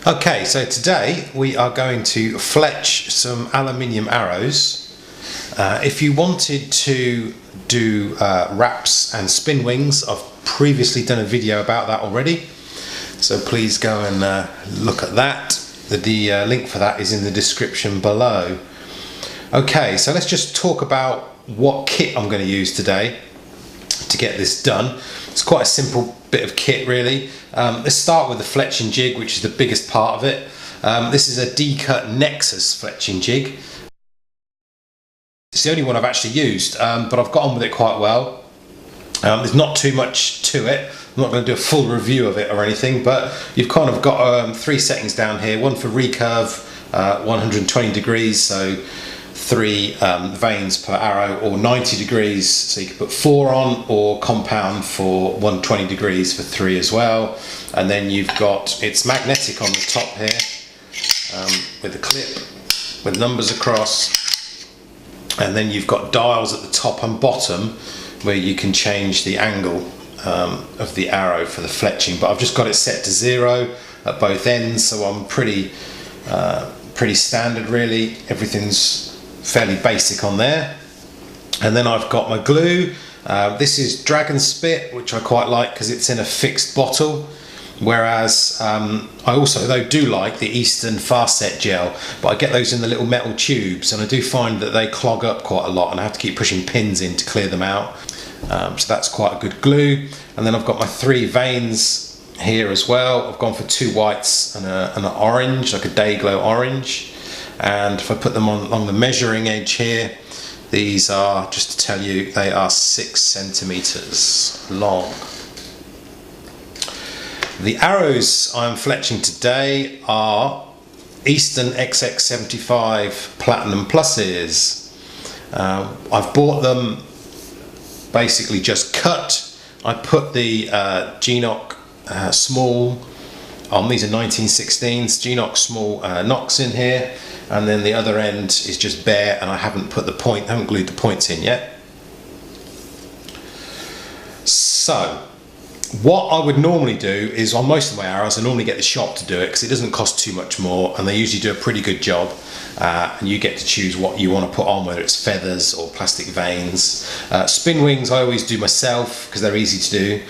Okay, so today we are going to fletch some aluminium arrows. If you wanted to do wraps and spin wings, I've previously done a video about that already, so please go and look at that. The link for that is in the description below. Okay, so let's just talk about what kit I'm going to use today to get this done. It's quite a simple bit of kit really. Let's start with the fletching jig, which is the biggest part of it. This is a Decut Nexus Fletching Jig. It's the only one I've actually used, but I've got on with it quite well. There's not too much to it. I'm not going to do a full review of it or anything, but you've kind of got three settings down here. One for recurve, 120 degrees, so 3 vanes per arrow, or 90 degrees, so you can put 4 on, or compound for 120 degrees for 3 as well. And then you've got, it's magnetic on the top here, with a clip with numbers across. And then you've got dials at the top and bottom where you can change the angle of the arrow for the fletching, but I've just got it set to 0 at both ends, so I'm pretty standard really. Everything's fairly basic on there. And then I've got my glue. This is Dragon Spit, which I quite like because it's in a fixed bottle, whereas I also though do like the Eastern Fast Set gel, but I get those in the little metal tubes, and I do find that they clog up quite a lot and I have to keep pushing pins in to clear them out. So that's quite a good glue. And then I've got my 3 vanes here as well. I've gone for 2 whites and an orange, like a day glow orange. And if I put them on along the measuring edge here, these are, just to tell you, they are 6 centimeters long. The arrows I'm fletching today are Eastern XX75 Platinum Pluses. I've bought them basically just cut. I put the G-Knock small on, these are 1916s, G-Knock small knocks in here, and then the other end is just bare, and I haven't put the point, haven't glued the points in yet. So what I would normally do is, on most of my arrows, I normally get the shop to do it because it doesn't cost too much more, and they usually do a pretty good job. And you get to choose what you want to put on, whether it's feathers or plastic vanes. Spin wings I always do myself because they're easy to do.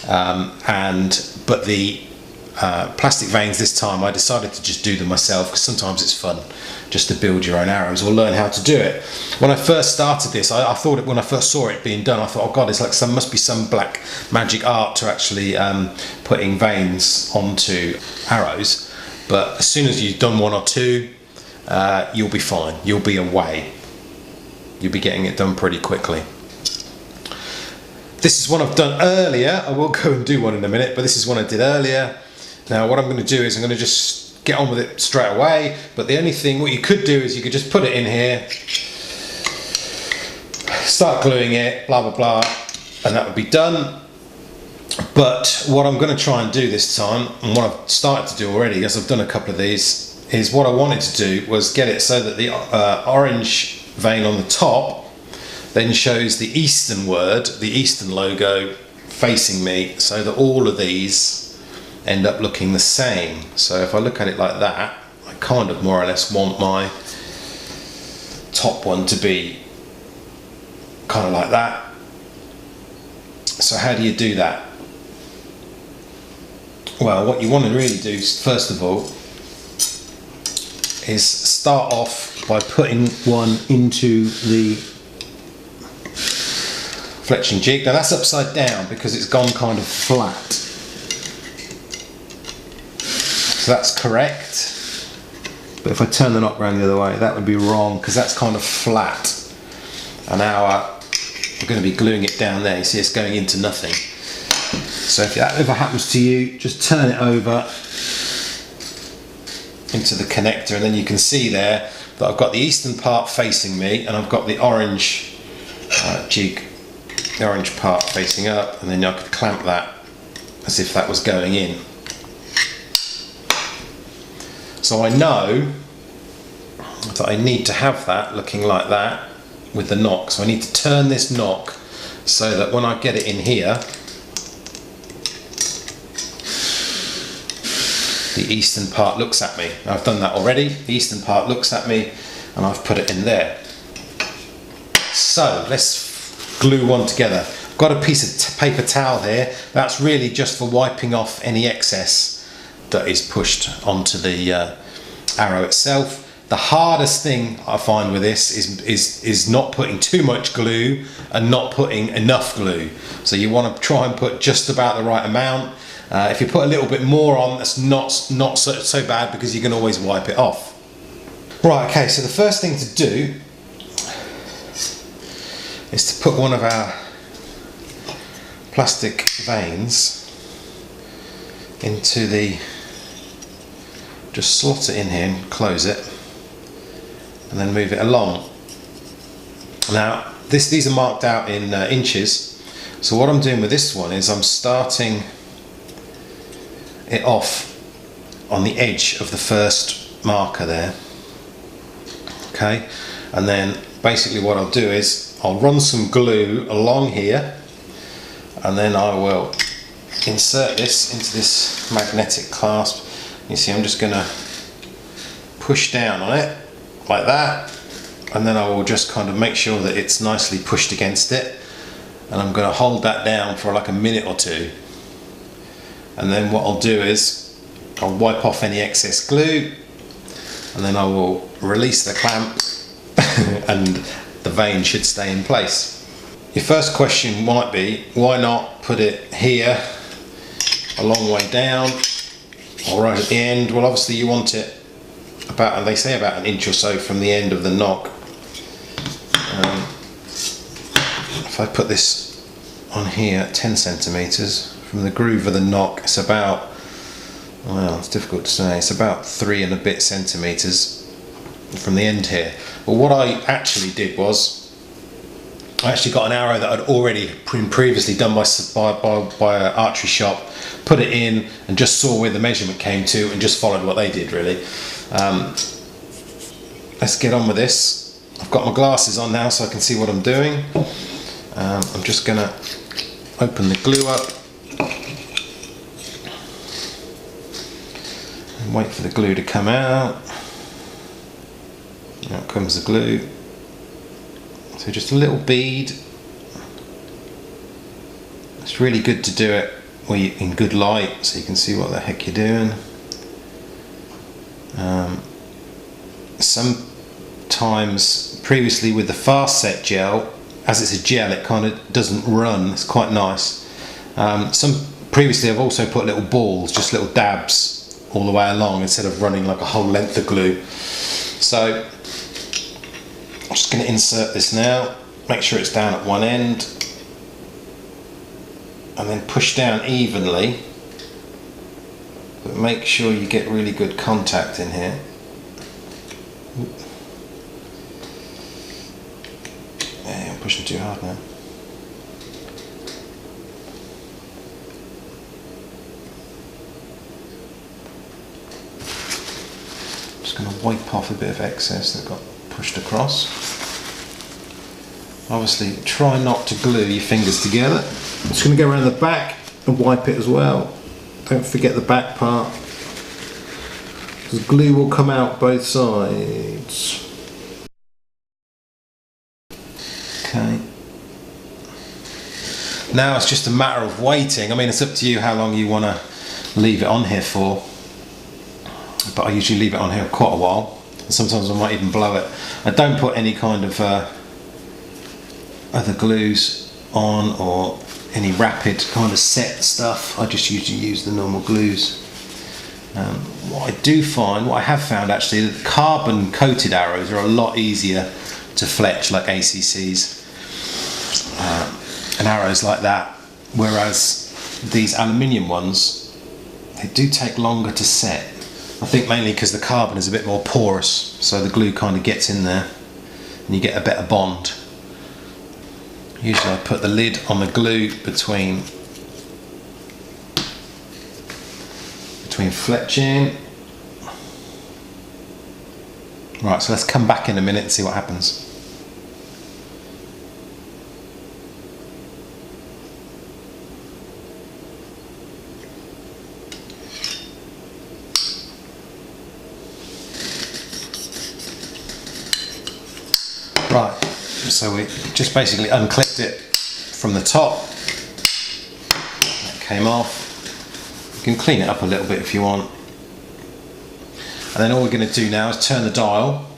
But the plastic vanes this time I decided to just do them myself because sometimes it's fun just to build your own arrows or learn how to do it. When I first started this, I thought when I first saw it being done, I thought, oh god, it's like must be some black magic art to actually putting vanes onto arrows. But as soon as you've done 1 or 2, you'll be fine. You'll be away. You'll be getting it done pretty quickly. This is one I've done earlier. I will go and do one in a minute, but this is one I did earlier. Now what I'm going to do is I'm going to just get on with it straight away, but the only thing, what you could do is you could just put it in here, start gluing it, blah blah blah, and that would be done. But what I'm going to try and do this time, and what I've started to do already, as I've done a couple of these, is what I wanted to do was get it so that the orange vane on the top then shows the Eastern word, the Eastern logo facing me, so that all of these end up looking the same. So if I look at it like that, I kind of more or less want my top one to be kind of like that. So how do you do that? Well, what you want to really do, first of all, is start off by putting one into the fletching jig. Now that's upside down because it's gone kind of flat. So that's correct. But if I turn the knock around the other way, that would be wrong because that's kind of flat. And now we're going to be gluing it down there. You see it's going into nothing. So if that ever happens to you, just turn it over into the connector, and then you can see there that I've got the Eastern part facing me, and I've got the orange jig, the orange part facing up, and then I could clamp that as if that was going in. So I know that I need to have that looking like that with the knock. So I need to turn this knock so that when I get it in here, the eastern part looks at me. I've done that already. The eastern part looks at me and I've put it in there. So let's glue one together. I've got a piece of paper towel here. That's really just for wiping off any excess that is pushed onto the arrow itself. The hardest thing I find with this is not putting too much glue and not putting enough glue. So you want to try and put just about the right amount. If you put a little bit more on, that's not so bad, because you can always wipe it off. Right, okay, so the first thing to do is to put one of our plastic vanes into the, just slot it in here and close it, and then move it along. Now these are marked out in inches, so what I'm doing with this one is I'm starting it off on the edge of the first marker there, okay, and then basically what I'll do is I'll run some glue along here, and then I will insert this into this magnetic clasp. You see, I'm just going to push down on it like that, and then I will just kind of make sure that it's nicely pushed against it, and I'm going to hold that down for like a minute or two, and then what I'll do is I'll wipe off any excess glue, and then I will release the clamp and the vane should stay in place. Your first question might be, why not put it here a long way down or right at the end? Well, obviously you want it about, they say about an inch or so from the end of the knock. If I put this on here at 10 centimeters from the groove of the knock, it's about, well, it's difficult to say, it's about 3 and a bit centimeters from the end here. Well, what I actually did was I actually got an arrow that I'd already been previously done by an archery shop, put it in and just saw where the measurement came to and just followed what they did, really. Let's get on with this. I've got my glasses on now so I can see what I'm doing. I'm just going to open the glue up and wait for the glue to come out. Out comes the glue. So just a little bead. It's really good to do it in good light so you can see what the heck you're doing. Sometimes previously with the fast set gel, as it's a gel, it kind of doesn't run. It's quite nice. Previously I've also put little balls, just little dabs all the way along instead of running like a whole length of glue. So I'm just going to insert this now, make sure it's down at one end, and then push down evenly, but make sure you get really good contact in here. Yeah, I'm pushing too hard now. Just going to wipe off a bit of excess that got pushed across. Obviously try not to glue your fingers together. I'm just going to go around the back and wipe it as well. Don't forget the back part, because glue will come out both sides. Okay. Now it's just a matter of waiting. I mean, it's up to you how long you want to leave it on here for, but I usually leave it on here quite a while. Sometimes I might even blow it. I don't put any kind of other glues on or any rapid kind of set stuff. I just usually use the normal glues. What I have found actually, that carbon coated arrows are a lot easier to fletch, like ACCs and arrows like that, whereas these aluminium ones, they do take longer to set. I think mainly because the carbon is a bit more porous, so the glue kind of gets in there and you get a better bond. Usually I put the lid on the glue between fletching. Right, so let's come back in a minute and see what happens. Right, so we just basically unclipped it from the top. That came off. You can clean it up a little bit if you want. And then all we're going to do now is turn the dial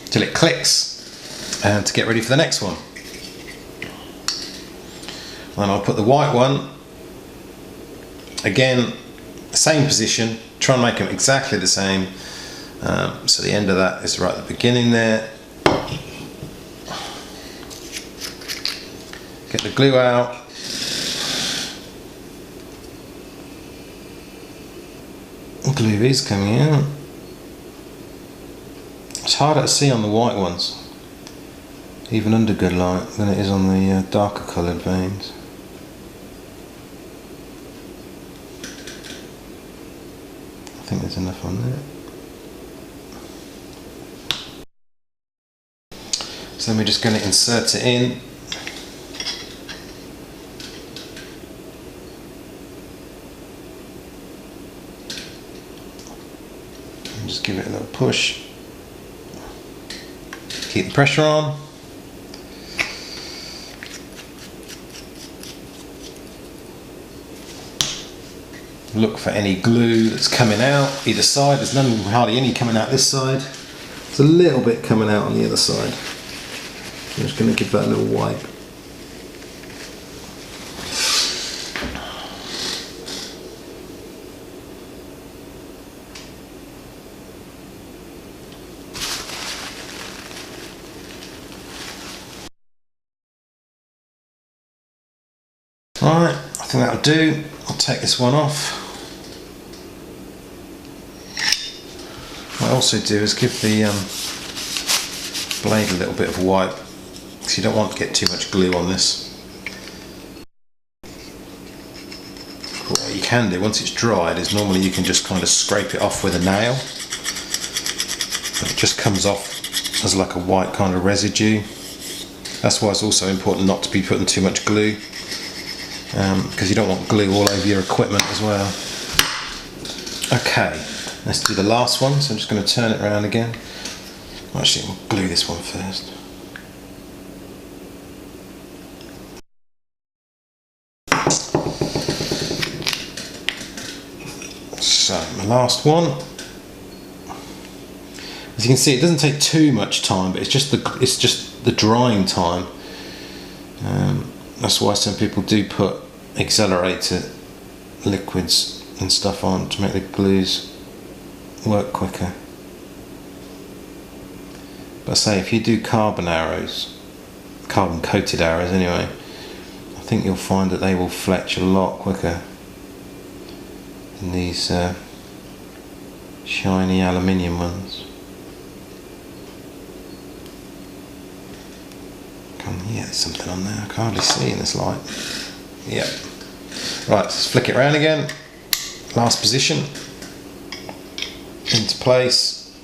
till it clicks and to get ready for the next one. And then I'll put the white one, again, same position, try and make them exactly the same. So the end of that is right at the beginning there. Get the glue out. The glue is coming out. It's harder to see on the white ones, even under good light, than it is on the darker coloured veins. I think there's enough on there. So then we're just going to insert it in. And just give it a little push. Keep the pressure on. Look for any glue that's coming out either side. There's hardly any coming out this side. There's a little bit coming out on the other side. I'm just going to give that a little wipe. Right, I think that'll do. I'll take this one off. What I also do is give the blade a little bit of a wipe, because you don't want to get too much glue on this. But what you can do once it's dried is normally you can just kind of scrape it off with a nail. And it just comes off as like a white kind of residue. That's why it's also important not to be putting too much glue, because you don't want glue all over your equipment as well. Okay, let's do the last one. So I'm just going to turn it around again. Actually, we'll glue this one first. So, my last one. As you can see, it doesn't take too much time, but it's just the drying time. That's why some people do put accelerator liquids and stuff on to make the glues work quicker. But I say, if you do carbon arrows, carbon coated arrows anyway, I think you'll find that they will fletch a lot quicker than these shiny aluminium ones. Yeah, there's something on there, I can hardly see in this light. Yep. Right, let's flick it around again. Last position. Into place.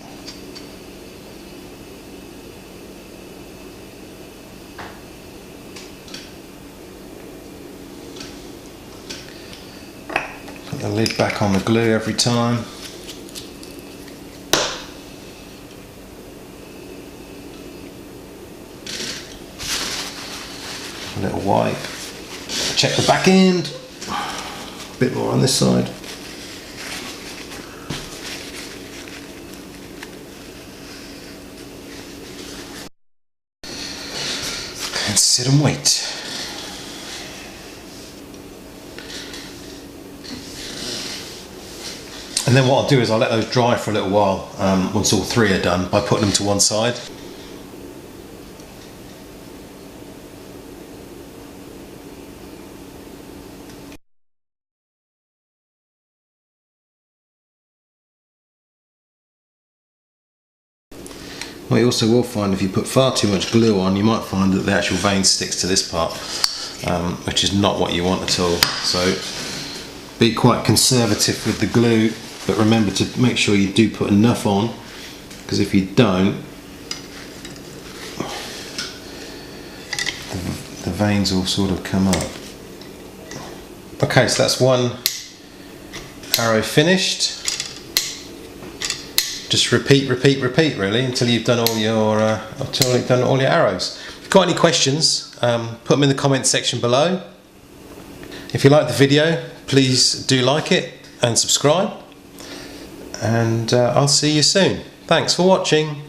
Put the lid back on the glue every time. A little wipe. Check the back end. A bit more on this side. And sit and wait. And then what I'll do is I'll let those dry for a little while once all three are done, by putting them to one side. What you also will find, if you put far too much glue on, you might find that the actual vein sticks to this part, which is not what you want at all. So be quite conservative with the glue, but remember to make sure you do put enough on, because if you don't, the veins will sort of come up. Okay, so that's one arrow finished. just repeat really until you've done all your arrows. If you've got any questions, put them in the comments section below. If you like the video, please do like it and subscribe, and I'll see you soon. Thanks for watching.